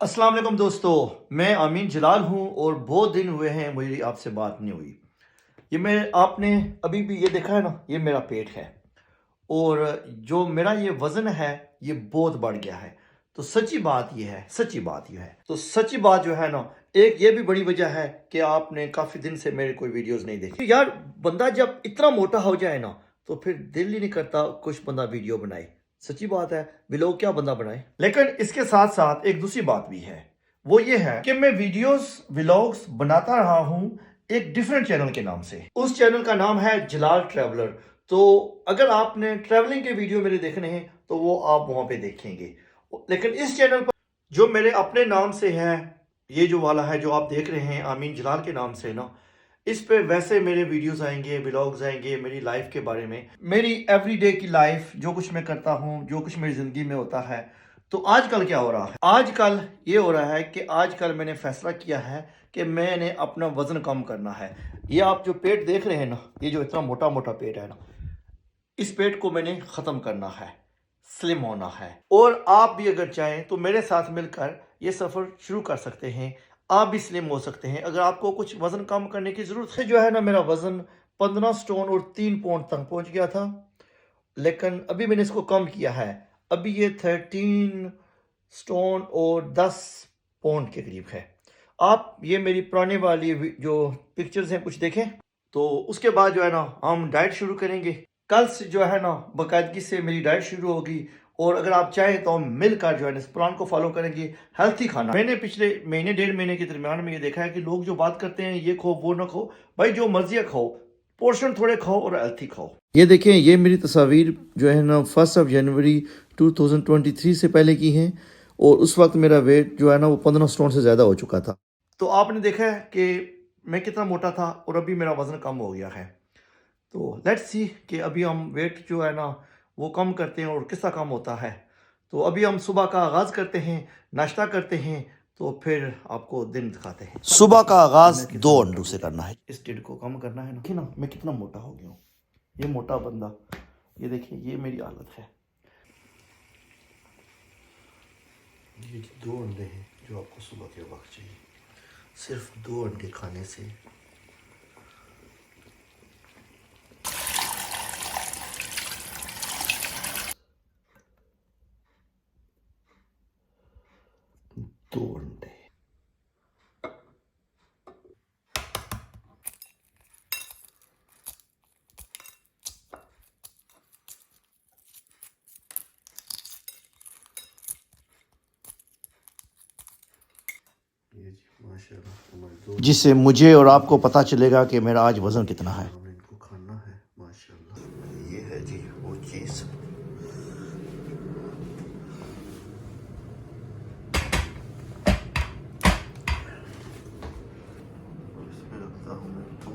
अस्सलाम वालेकुम दोस्तों, मैं अमीन जलाल हूँ और बहुत दिन हुए हैं मेरी आपसे बात नहीं हुई। ये मैं आपने अभी भी ये देखा है ना, ये मेरा पेट है और जो मेरा ये वज़न है ये बहुत बढ़ गया है। तो सच्ची बात ये है, सच्ची बात ये है। तो सच्ची बात जो है ना, एक ये भी बड़ी वजह है कि आपने काफ़ी दिन से मेरे कोई वीडियोस नहीं देखी। यार बंदा जब इतना मोटा हो जाए ना, तो फिर दिल ही नहीं करता कुछ बंदा वीडियो बनाए। सच्ची बात है, व्लॉग क्या बंदा बनाए। लेकिन इसके साथ साथ एक दूसरी बात भी है, वो ये है कि मैं वीडियोस व्लॉग्स बनाता रहा हूँ एक डिफरेंट चैनल के नाम से। उस चैनल का नाम है जलाल ट्रैवलर। तो अगर आपने ट्रैवलिंग के वीडियो मेरे देखने हैं तो वो आप वहां पे देखेंगे। लेकिन इस चैनल पर जो मेरे अपने नाम से है, ये जो वाला है जो आप देख रहे हैं आमीन जलाल के नाम से ना, इस पे वैसे मेरे वीडियोस आएंगे, व्लॉग्स आएंगे मेरी लाइफ के बारे में, मेरी एवरीडे की लाइफ, जो कुछ मैं करता हूँ, जो कुछ मेरी ज़िंदगी में होता है। तो आजकल क्या हो रहा है, आजकल ये हो रहा है कि आजकल मैंने फैसला किया है कि मैंने अपना वज़न कम करना है। ये आप जो पेट देख रहे हैं ना, ये जो इतना मोटा मोटा पेट है ना, इस पेट को मैंने ख़त्म करना है, स्लिम होना है। और आप भी अगर चाहें तो मेरे साथ मिलकर ये सफ़र शुरू कर सकते हैं। आप भी स्लिम हो सकते हैं अगर आपको कुछ वज़न कम करने की ज़रूरत है। जो है ना, मेरा वज़न 15 स्टोन और 3 पौंड तक पहुंच गया था, लेकिन अभी मैंने इसको कम किया है। अभी ये 13 स्टोन और 10 पौंड के करीब है। आप ये मेरी पुराने वाली जो पिक्चर्स हैं कुछ देखें। तो उसके बाद जो है ना, हम डाइट शुरू करेंगे। कल से जो है ना, बाकायदगी से मेरी डाइट शुरू होगी। और अगर आप चाहें तो हम मिलकर जो है ना इस प्लान को फॉलो करेंगे, हेल्थी खाना। मैंने पिछले महीने डेढ़ महीने के दरमियान में ये देखा है कि लोग जो बात करते हैं ये खाओ वो ना खाओ, भाई जो मर्जी है खाओ, पोर्शन थोड़े खाओ और हेल्थी खाओ। ये देखें, ये मेरी तस्वीर जो है ना 1 जनवरी 2023 से पहले की हैं और उस वक्त मेरा वेट जो है ना वो 15 स्टोन से ज़्यादा हो चुका था। तो आपने देखा है कि मैं कितना मोटा था और अभी मेरा वज़न कम हो गया है। तो लेट्स सी कि अभी हम वेट जो है ना वो कम करते हैं और किसका कम होता है। तो अभी हम सुबह का आगाज़ करते हैं, नाश्ता करते हैं, तो फिर आपको दिन दिखाते हैं। सुबह का आगाज़ 2 अंडों से करना है। इस ढिड को कम करना है ना। देखिए ना मैं कितना मोटा हो गया हूँ। ये मोटा बंदा, ये देखिए, ये मेरी हालत है। ये 2 अंडे हैं जो आपको सुबह के वक्त चाहिए। सिर्फ 2 अंडे खाने से दो अंडे। जिससे मुझे और आपको पता चलेगा कि मेरा आज वज़न कितना है। हमें इनको खाना है माशाल्लाह। ये है जी वो चीज़। इसमें रखता हूँ मैं तो।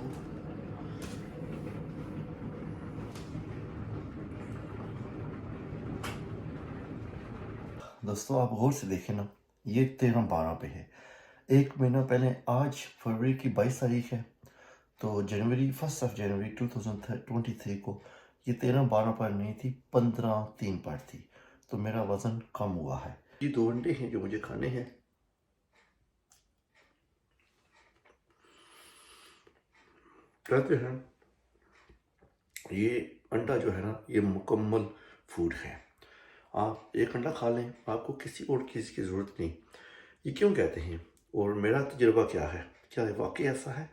दोस्तों आप गौर से देखें ना, ये 13-12 पे है। एक महीना पहले, आज फरवरी की 22 तारीख है, तो जनवरी 1 जनवरी 2023 को ये 13-12 पर नहीं थी, 15-3 पर थी। तो मेरा वज़न कम हुआ है। ये 2 अंडे हैं जो मुझे खाने हैं। कहते हैं ये अंडा जो है ना ये मुकम्मल फूड है। आप एक अंडा खा लें, आपको किसी और चीज़ की ज़रूरत नहीं। ये क्यों कहते हैं और मेरा तजुर्बा क्या है, क्या वाकई ऐसा है?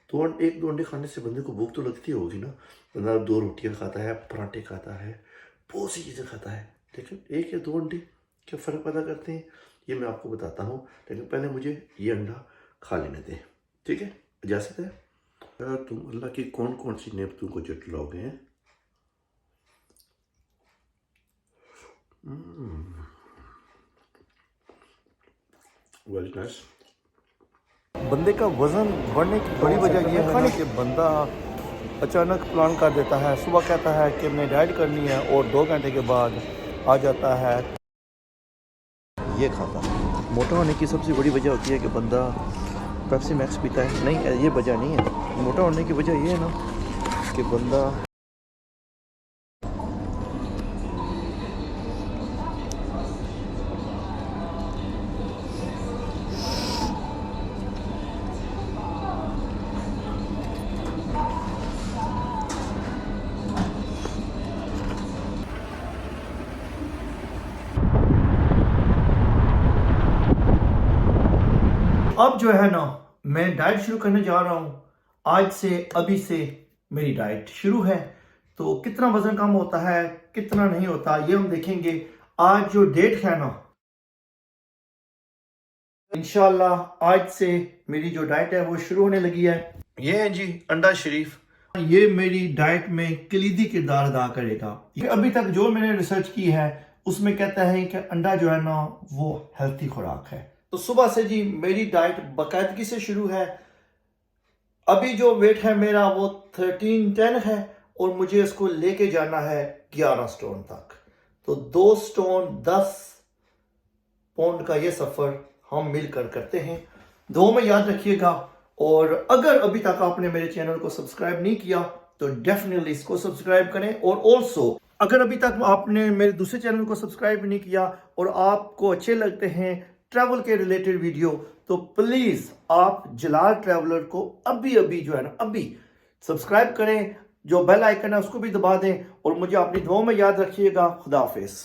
तो एक 2 अंडे खाने से बंदे को भूख तो लगती होगी ना। बंदा 2 रोटियां खाता है, पराठे खाता है, बहुत सी चीज़ें खाता है, लेकिन 1 या 2 अंडे क्या फ़र्क पैदा करते हैं, ये मैं आपको बताता हूँ। लेकिन पहले मुझे ये अंडा खा लेने दें, ठीक है? इजाज़त है। तुम अल्लाह की कौन कौन सी नेमतों को जटलाओगे हैं? Very nice. बंदे का वज़न बढ़ने की बड़ी वजह यह है कि बंदा अचानक प्लान कर देता है। सुबह कहता है कि मैंने डाइट करनी है और 2 घंटे के बाद आ जाता है ये खाता है। मोटा होने की सबसे बड़ी वजह होती है कि बंदा पेप्सी मैक्स पीता है। नहीं, ये वजह नहीं है। मोटा होने की वजह ये है ना कि बंदा अब जो है ना मैं डाइट शुरू करने जा रहा हूँ। आज से अभी से मेरी डाइट शुरू है। तो कितना वजन कम होता है कितना नहीं होता ये हम देखेंगे। आज जो डेट है ना इंशाल्लाह आज से मेरी जो डाइट है वो शुरू होने लगी है। ये है जी अंडा शरीफ। ये मेरी डाइट में कलीदी किरदार अदा करेगा। ये अभी तक जो मैंने रिसर्च की है उसमें कहता है कि अंडा जो है ना वो हेल्थी खुराक है। तो सुबह से जी मेरी डाइट बाकायदगी से शुरू है। अभी जो वेट है मेरा वो 1310 है और मुझे इसको लेके जाना है 11 स्टोन तक। तो 2 स्टोन 10 पाउंड का ये सफ़र हम मिलकर करते हैं। दो में याद रखिएगा। और अगर अभी तक आपने मेरे चैनल को सब्सक्राइब नहीं किया तो डेफिनेटली इसको सब्सक्राइब करें। और ऑल्सो अगर अभी तक आपने मेरे दूसरे चैनल को सब्सक्राइब नहीं किया और आपको अच्छे लगते हैं ट्रैवल के रिलेटेड वीडियो तो प्लीज़ आप जलाल ट्रैवलर को अभी जो है ना अभी सब्सक्राइब करें। जो बेल आइकन है उसको भी दबा दें और मुझे अपनी दुआओं में याद रखिएगा। खुदा हाफिज़।